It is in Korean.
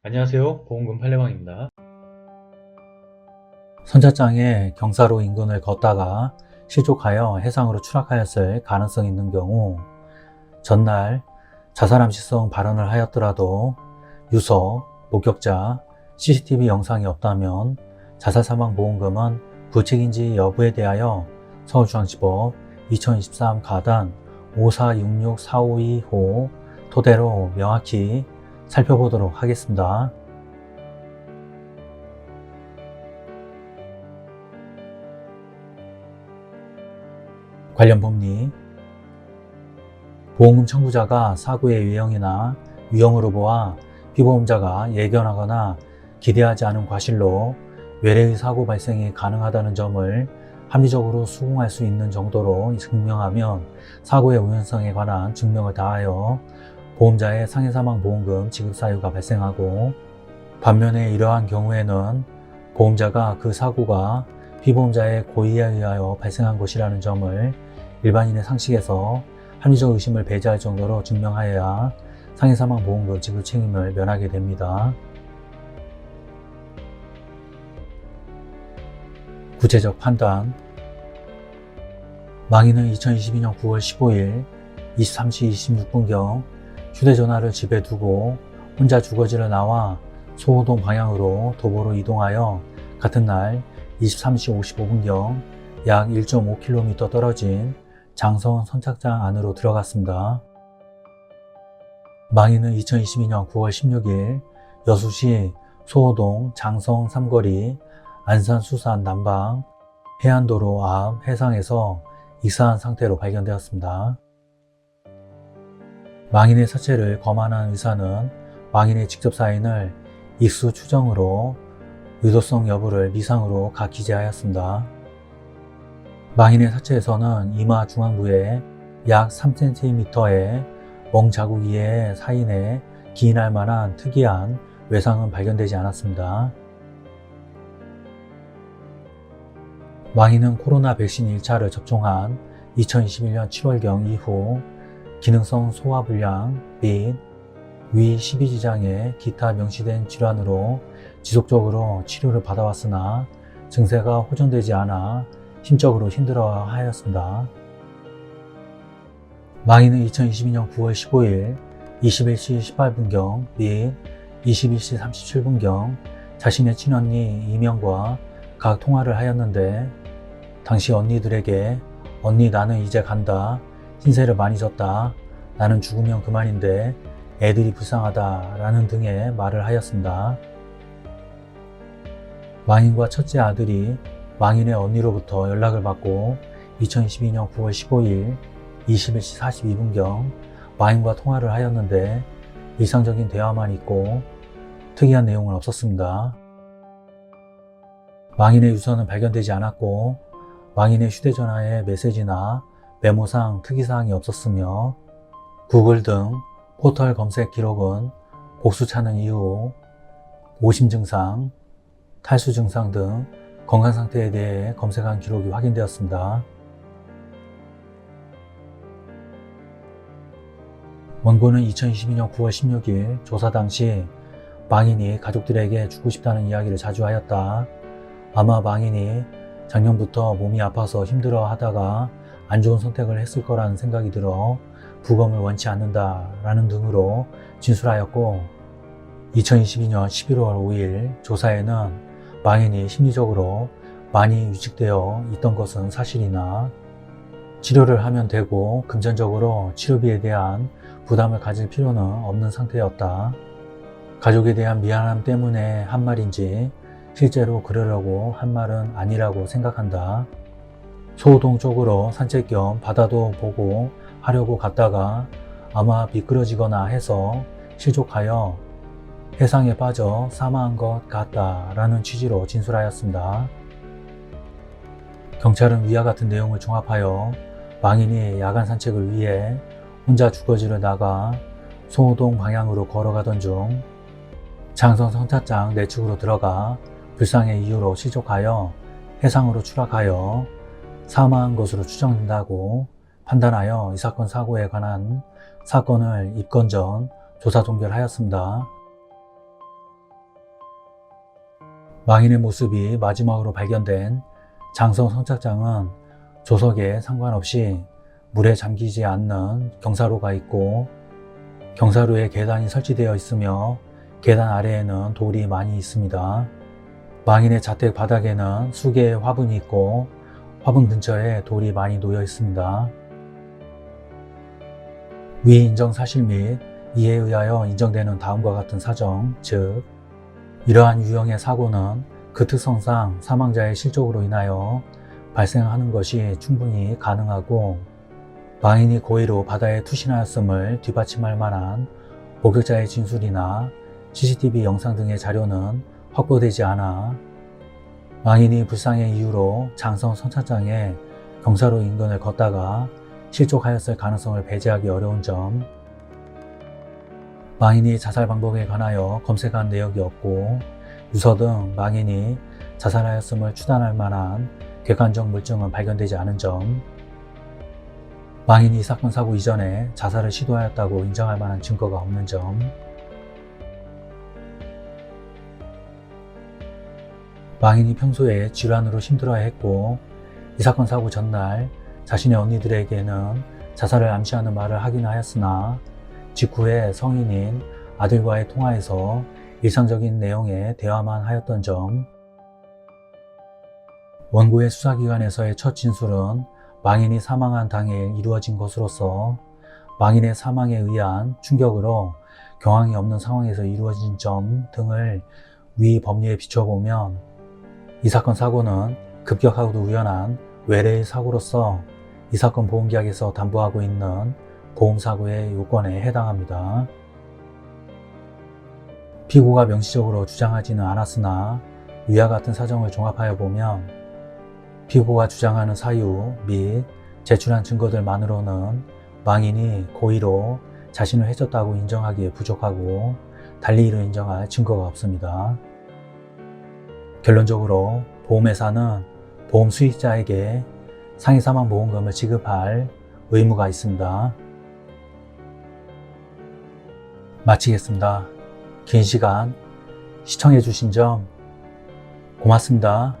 안녕하세요. 보험금 팔례방입니다. 선착장에 경사로 인근을 걷다가 실족하여 해상으로 추락하였을 가능성이 있는 경우 전날 자살암시성 발언을 하였더라도 유서, 목격자, CCTV 영상이 없다면 자살사망보험금은 부책인지 여부에 대하여 서울중앙지법 2023 가단 5466452호 토대로 명확히 살펴보도록 하겠습니다. 관련 법리, 보험금 청구자가 사고의 유형이나 위험으로 보아 피보험자가 예견하거나 기대하지 않은 과실로 외래의 사고 발생이 가능하다는 점을 합리적으로 수긍할 수 있는 정도로 증명하면 사고의 우연성에 관한 증명을 다하여 보험자의 상해사망보험금 지급 사유가 발생하고, 반면에 이러한 경우에는 보험자가 그 사고가 피보험자의 고의에 의하여 발생한 것이라는 점을 일반인의 상식에서 합리적 의심을 배제할 정도로 증명하여야 상해사망보험금 지급 책임을 면하게 됩니다. 구체적 판단, 망인은 2022년 9월 15일 23시 26분경 휴대전화를 집에 두고 혼자 주거지를 나와 소호동 방향으로 도보로 이동하여 같은 날 23시 55분경 약 1.5km 떨어진 장성 선착장 안으로 들어갔습니다. 망인은 2022년 9월 16일 여수시 소호동 장성 삼거리 안산 수산 남방 해안도로 앞 해상에서 익사한 상태로 발견되었습니다. 망인의 사체를 검안한 의사는 망인의 직접 사인을 익수 추정으로 의도성 여부를 미상으로 각기재하였습니다. 망인의 사체에서는 이마 중앙부에 약 3cm의 멍자국 이외의 사인에 기인할 만한 특이한 외상은 발견되지 않았습니다. 망인은 코로나 백신 1차를 접종한 2021년 7월경 이후 기능성 소화불량 및 위 12지장의 기타 명시된 질환으로 지속적으로 치료를 받아왔으나 증세가 호전되지 않아 심적으로 힘들어하였습니다. 망인은 2022년 9월 15일 21시 18분경 및 21시 37분경 자신의 친언니 이명과 각 통화를 하였는데, 당시 언니들에게 "언니, 나는 이제 간다. 신세를 많이 졌다. 나는 죽으면 그만인데 애들이 불쌍하다" 라는 등의 말을 하였습니다. 망인과 첫째 아들이 망인의 언니로부터 연락을 받고 2022년 9월 15일 21시 42분경 망인과 통화를 하였는데 일상적인 대화만 있고 특이한 내용은 없었습니다. 망인의 유서는 발견되지 않았고 망인의 휴대전화에 메시지나 메모상 특이사항이 없었으며 구글 등 포털 검색 기록은 복수 차는 이후 오심 증상, 탈수 증상 등 건강 상태에 대해 검색한 기록이 확인되었습니다. 원고는 2022년 9월 16일 조사 당시 망인이 가족들에게 죽고 싶다는 이야기를 자주 하였다. 아마 망인이 작년부터 몸이 아파서 힘들어 하다가 안 좋은 선택을 했을 거라는 생각이 들어 부검을 원치 않는다 라는 등으로 진술하였고, 2022년 11월 5일 조사에는 망인이 심리적으로 많이 위축되어 있던 것은 사실이나 치료를 하면 되고 금전적으로 치료비에 대한 부담을 가질 필요는 없는 상태였다. 가족에 대한 미안함 때문에 한 말인지 실제로 그러려고 한 말은 아니라고 생각한다. 소호동 쪽으로 산책 겸 바다도 보고 하려고 갔다가 아마 미끄러지거나 해서 실족하여 해상에 빠져 사망한 것 같다 라는 취지로 진술하였습니다. 경찰은 위와 같은 내용을 종합하여 망인이 야간 산책을 위해 혼자 주거지를 나가 소호동 방향으로 걸어가던 중 장성 선착장 내측으로 들어가 불상의 이유로 실족하여 해상으로 추락하여 사망한 것으로 추정된다고 판단하여 이 사건 사고에 관한 사건을 입건 전 조사 종결하였습니다. 망인의 모습이 마지막으로 발견된 장성 선착장은 조석에 상관없이 물에 잠기지 않는 경사로가 있고 경사로에 계단이 설치되어 있으며 계단 아래에는 돌이 많이 있습니다. 망인의 자택 바닥에는 수개의 화분이 있고 화분 근처에 돌이 많이 놓여 있습니다. 위 인정 사실 및 이에 의하여 인정되는 다음과 같은 사정, 즉 이러한 유형의 사고는 그 특성상 사망자의 실족으로 인하여 발생하는 것이 충분히 가능하고 망인이 고의로 바다에 투신하였음을 뒷받침할 만한 목격자의 진술이나 CCTV 영상 등의 자료는 확보되지 않아 망인이 불상의 이유로 장성 선착장에 경사로 인근을 걷다가 실족하였을 가능성을 배제하기 어려운 점, 망인이 자살 방법에 관하여 검색한 내역이 없고 유서 등 망인이 자살하였음을 추단할 만한 객관적 물증은 발견되지 않은 점, 망인이 사건 사고 이전에 자살을 시도하였다고 인정할 만한 증거가 없는 점, 망인이 평소에 질환으로 힘들어했고 이 사건 사고 전날 자신의 언니들에게는 자살을 암시하는 말을 하긴 하였으나 직후에 성인인 아들과의 통화에서 일상적인 내용의 대화만 하였던 점, 원고의 수사기관에서의 첫 진술은 망인이 사망한 당일 이루어진 것으로서 망인의 사망에 의한 충격으로 경황이 없는 상황에서 이루어진 점 등을 위 법리에 비춰보면 이 사건 사고는 급격하고도 우연한 외래의 사고로서 이 사건 보험계약에서 담보하고 있는 보험사고의 요건에 해당합니다. 피고가 명시적으로 주장하지는 않았으나 위와 같은 사정을 종합하여 보면 피고가 주장하는 사유 및 제출한 증거들만으로는 망인이 고의로 자신을 해쳤다고 인정하기에 부족하고 달리 이를 인정할 증거가 없습니다. 결론적으로 보험회사는 보험 수익자에게 상해사망보험금을 지급할 의무가 있습니다. 마치겠습니다. 긴 시간 시청해 주신 점 고맙습니다.